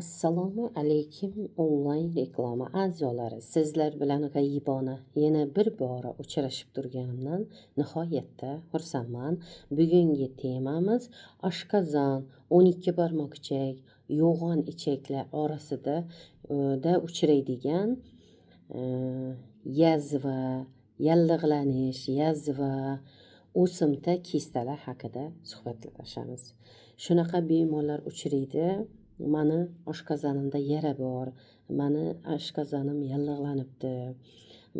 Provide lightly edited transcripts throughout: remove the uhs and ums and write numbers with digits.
Assalomu alaykum onlayn reklama a'zolari. Sizlar bilan g'aybona yana bir bora uchrashib turganimdan nihoyatda xursandman. Bugungi temamiz oshqozon, 12 barmoq ichak, yo'g'on ichaklar orasida da uchraydigan yazva, yallig'lanish, yazva, o'simta kistalar haqida suhbatlashamiz. Shunaqa bemorlar uchraydi. Mani oshqozonimda yara bor, mani oshqozonim yallig'lanibdi,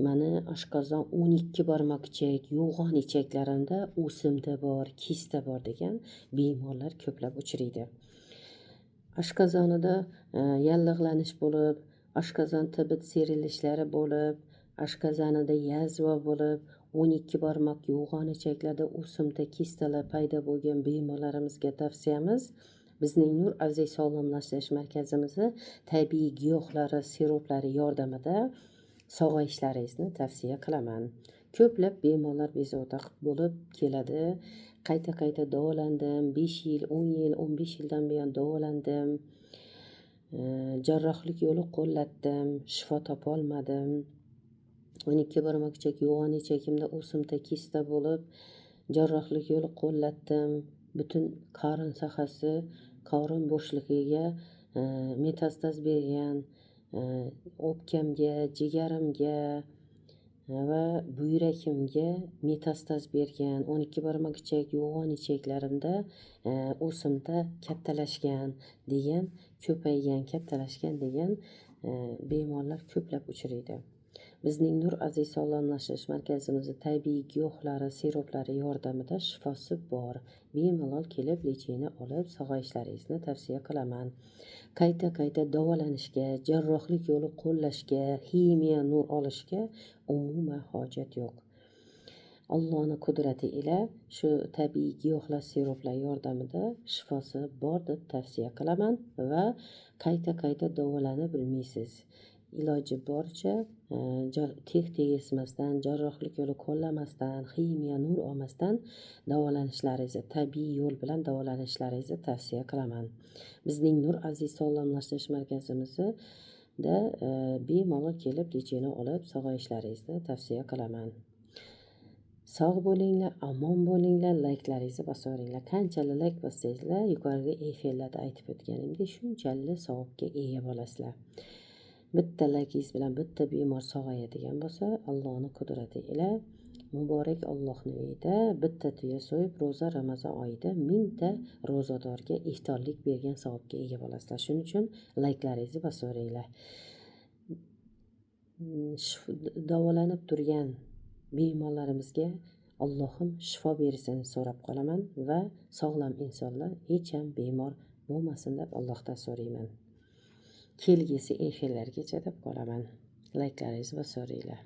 mani oshqozon 12 barmoq ichak, yo'g'on ichaklarimda o'simta bor, kista bor degan bemorlar ko'plab uchraydi. Oshqozonida yallig'lanish bo'lib, oshqozon tibit serilishlari bo'lib, oshqozonida yazva bo'lib, 12 barmoq yo'g'on ichaklarda o'simta kistalar paydo bo'lgan bemorlarimizga tavsiyamiz bizning Nur Aziz sog'lomlashtirish markazimizni tabiiy giyohlari, siroplari yordamida sog'ayishlaringizni tavsiya qilaman. Ko'plab bemorlar bezovta bo'lib keladi. Qayta davolandim, 5 yil, 10 yil, 15 yildan buyon davolandim. Jarrohlik yo'li qo'llatdim, shifo topolmadim. 12 barmoq ichak, yo'g'on ichagimda o'simta kista bo'lib, jarrohlik yo'li qo'llatdim. Butun qorin sohasi, qorin bo'shlig'iga metastaz bergan, o'pkamga, jigarimga va buyrakimga metastaz bergan, 12 barmoq ichak, yo'g'on ichaklarimda o'simta kattalashgan degan, ko'paygan, kattalashgan degan bemorlar ko'plab uchraydi. Bizning Nur Aziz sog'lomlashtirish markazimizda tabiiy giyohlari, siroplari yordamida shifosi bor. Bemalol kelib lechini olib sog'ayishlaringizni tavsiya qilaman. Qayta davolanishga, jarrohlik yo'li qo'llashga, ximiya nur olishga umuman hojat yo'q. Allohning qudrati ila shu tabiiy giyohlar, siroplar yordamida shifosi bor deb tavsiya qilaman va qayta davolanib bilmaysiz. Iloji boricha tegizmasdan, jarrohlik yo'li qo'llamasdan, ximiya nur olmasdan davolanishlaringizni, tabiiy yo'l bilan davolanishlaringizni tavsiya qilaman. Bizning Nur Aziz sog'lomlashtirish markazimizda bemalol kelib lechini olib sog'ayishlaringizni tavsiya qilaman. Sog' bo'linglar, omon bo'linglar, layklaringizni bosaveringlar. Qanchalik layk bossangizlar, yuqorida efirlarda aytib o'tganimdek, shunchalik savobga ega bo'lasizlar. Bitta laykingiz bilan bitta bemor sog'ayadigan bo'lsa, Allohning qudrati ila muborak Allohning uyida bitta tuya so'yib, ro'za Ramazon oyida 1000 ta ro'zadorga iftorlik bergan savobga ega bo'lasizlar. Shuning uchun layklaringizni bosaveringlar. Davolanib turgan bemorlarimizga Allohim shifo bersin so'rab qolaman va sog'lom insonlar hech ham bemor bo'lmasin deb Allohdan so'rayman. Kelgisi efirlargacha deb qolaman. Layklaringizni bosaveringlar.